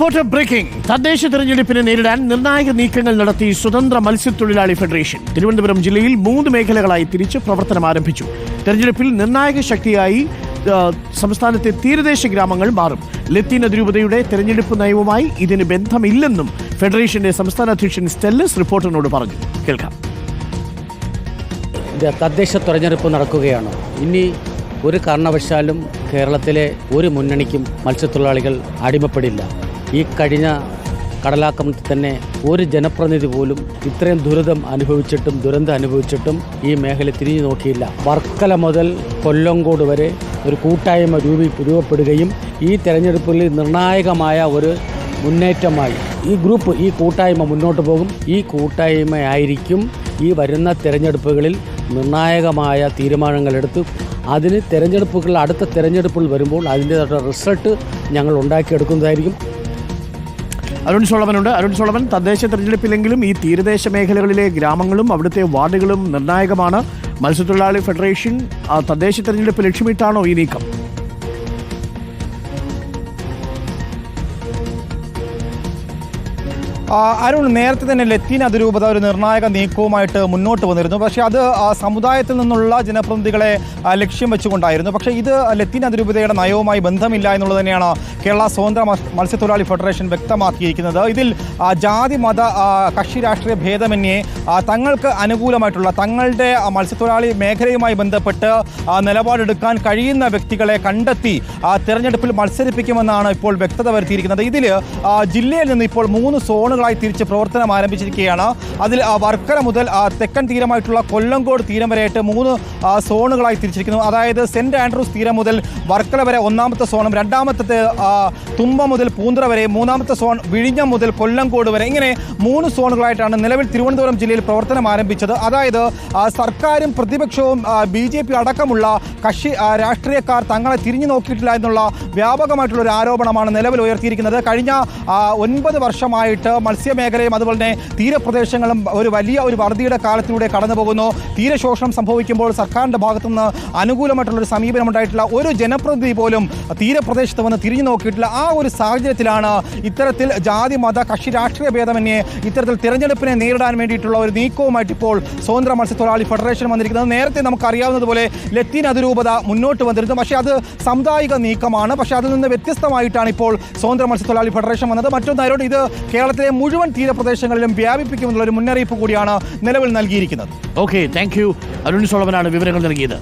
Reporter breaking. തദ്ദേശ തെരഞ്ഞെടുപ്പിനെ നേരിടാൻ നിർണായക നീക്കങ്ങൾ നടത്തി സ്വതന്ത്ര മത്സ്യത്തൊഴിലാളി ഫെഡറേഷൻ. തിരുവനന്തപുരം ജില്ലയിൽ 3 മേഖലകളായി തിരിച്ച് പ്രവർത്തനം ആരംഭിച്ചു. തെരഞ്ഞെടുപ്പിൽ നിർണായക ശക്തിയായി സംസ്ഥാനത്തെ തീരദേശ ഗ്രാമങ്ങൾ മാറും. ലത്തീൻ അതിരൂപതയുടെ തെരഞ്ഞെടുപ്പ് നയവുമായി ഇതിന് ബന്ധമില്ലെന്നും ഫെഡറേഷന്റെ സംസ്ഥാന അധ്യക്ഷൻ സ്റ്റെല്ലസ് റിപ്പോർട്ടറിനോട് പറഞ്ഞു. കേൾക്കാം. തദ്ദേശ തെരഞ്ഞെടുപ്പ് നടക്കുകയാണ്. ഇനി ഒരു കാരണവശാലും കേരളത്തിലെ ഒരു മുന്നണിക്കും മത്സ്യത്തൊഴിലാളികൾ അടിമപ്പെടില്ല. ഈ കഴിഞ്ഞ കടലാക്രമണത്തിൽ തന്നെ ഒരു ജനപ്രതിനിധി പോലും ഇത്രയും ദുരന്തം അനുഭവിച്ചിട്ടും ഈ മേഖല തിരിഞ്ഞു നോക്കിയില്ല. വർക്കല മുതൽ കൊല്ലങ്കോട് വരെ ഒരു കൂട്ടായ്മ രൂപപ്പെടുകയും ഈ തെരഞ്ഞെടുപ്പിൽ നിർണായകമായ ഒരു മുന്നേറ്റമായി ഈ കൂട്ടായ്മ മുന്നോട്ട് പോകും. ഈ കൂട്ടായ്മയായിരിക്കും ഈ വരുന്ന തെരഞ്ഞെടുപ്പുകളിൽ നിർണായകമായ തീരുമാനങ്ങളെടുത്ത് അതിന് അടുത്ത തെരഞ്ഞെടുപ്പുകൾ വരുമ്പോൾ അതിൻ്റേതായിട്ടുള്ള റിസൾട്ട് ഞങ്ങൾ ഉണ്ടാക്കിയെടുക്കുന്നതായിരിക്കും. അരുൺ സോളമൻ, തദ്ദേശ തെരഞ്ഞെടുപ്പിലെങ്കിലും ഈ തീരദേശ മേഖലകളിലെ ഗ്രാമങ്ങളും അവിടുത്തെ വാർഡുകളും നിർണായകമാണ്. മത്സ്യത്തൊഴിലാളി ഫെഡറേഷൻ തദ്ദേശ തെരഞ്ഞെടുപ്പ് ലക്ഷ്യമിട്ടാണോ ഈ നീക്കം? അരുൺ, നേരത്തെ തന്നെ ലത്തീൻ അതിരൂപത ഒരു നിർണായക നീക്കവുമായിട്ട് മുന്നോട്ട് വന്നിരുന്നു. പക്ഷേ അത് സമുദായത്തിൽ നിന്നുള്ള ജനപ്രതിനിധികളെ ലക്ഷ്യം വെച്ചുകൊണ്ടായിരുന്നു. പക്ഷേ ഇത് ലത്തീൻ അതിരൂപതയുടെ നയവുമായി ബന്ധമില്ല എന്നുള്ളത് തന്നെയാണ് കേരള സ്വതന്ത്ര മത്സ്യത്തൊഴിലാളി ഫെഡറേഷൻ വ്യക്തമാക്കിയിരിക്കുന്നത്. ഇതിൽ ജാതി മത കക്ഷി രാഷ്ട്രീയ ഭേദമന്യേ തങ്ങൾക്ക് അനുകൂലമായിട്ടുള്ള തങ്ങളുടെ മത്സ്യത്തൊഴിലാളി മേഖലയുമായി ബന്ധപ്പെട്ട് നിലപാടെടുക്കാൻ കഴിയുന്ന വ്യക്തികളെ കണ്ടെത്തി തെരഞ്ഞെടുപ്പിൽ മത്സരിപ്പിക്കുമെന്നാണ് ഇപ്പോൾ വ്യക്തത വരുത്തിയിരിക്കുന്നത്. ഇതിൽ ജില്ലയിൽ നിന്ന് ഇപ്പോൾ 3 സോണുകളായി തിരിച്ച് പ്രവർത്തനം ആരംഭിച്ചിരിക്കുകയാണ്. അതിൽ വർക്കല മുതൽ തെക്കൻ തീരമായിട്ടുള്ള കൊല്ലങ്കോട് തീരം വരെയായിട്ട് 3 സോണുകളായി തിരിച്ചിരിക്കുന്നു. അതായത് സെന്റ് ആൻഡ്രൂസ് തീരം മുതൽ വർക്കല വരെ 1ാമത്തെ സോണും, 2ാമത്തെ തുമ്പ മുതൽ പൂന്തറ വരെ, 3ാമത്തെ സോൺ വിഴിഞ്ഞം മുതൽ കൊല്ലങ്കോട് വരെ, ഇങ്ങനെ 3 സോണുകളായിട്ടാണ് നിലവിൽ തിരുവനന്തപുരം ജില്ലയിൽ പ്രവർത്തനം ആരംഭിച്ചത്. അതായത് സർക്കാരും പ്രതിപക്ഷവും BJP അടക്കമുള്ള കക്ഷി രാഷ്ട്രീയക്കാർ തങ്ങളെ തിരിഞ്ഞു നോക്കിയിട്ടില്ല എന്നുള്ള വ്യാപകമായിട്ടുള്ള ഒരു ആരോപണമാണ് നിലവിൽ ഉയർത്തിയിരിക്കുന്നത്. കഴിഞ്ഞ 9 വർഷമായിട്ട് മത്സ്യമേഖലയും അതുപോലെ തന്നെ തീരപ്രദേശങ്ങളും ഒരു വലിയ വറുതിയുടെ കാലത്തിലൂടെ കടന്നു പോകുന്നു. തീരശോഷണം സംഭവിക്കുമ്പോൾ സർക്കാരിൻ്റെ ഭാഗത്തുനിന്ന് അനുകൂലമായിട്ടുള്ളൊരു സമീപനം ഉണ്ടായിട്ടില്ല. ഒരു ജനപ്രതിനിധി പോലും തീരപ്രദേശത്ത് വന്ന് തിരിഞ്ഞു നോക്കിയിട്ടില്ല. ആ ഒരു സാഹചര്യത്തിലാണ് ഇത്തരത്തിൽ ജാതി മത കക്ഷി രാഷ്ട്രീയ ഭേദമന്യേ ഇത്തരത്തിൽ തിരഞ്ഞെടുപ്പിനെ നേരിടാൻ വേണ്ടിയിട്ടുള്ള ഒരു നീക്കവുമായിട്ട് ഇപ്പോൾ സ്വതന്ത്ര മത്സ്യത്തൊഴിലാളി ഫെഡറേഷൻ വന്നിരിക്കുന്നത്. നേരത്തെ നമുക്കറിയാവുന്നതുപോലെ ലത്തീൻ അതിരൂപത മുന്നോട്ട് വന്നിരുന്നു. പക്ഷേ അത് സാമുദായിക നീക്കമാണ്. പക്ഷേ അതിൽ നിന്ന് വ്യത്യസ്തമായിട്ടാണ് ഇപ്പോൾ സ്വതന്ത്ര മത്സ്യത്തൊഴിലാളി ഫെഡറേഷൻ വന്നത്. മറ്റൊന്നായതുകൊണ്ട് ഇത് കേരളത്തിലെ മുഴുവൻ തീരപ്രദേശങ്ങളിലും വ്യാപിപ്പിക്കുമെന്നുള്ള ഒരു മുന്നറിയിപ്പ് കൂടിയാണ് നിലവിൽ നൽകിയിരിക്കുന്നത്. Okay, thank you. അരുൺ സോളമനാണ് വിവരങ്ങൾ നൽകിയത്.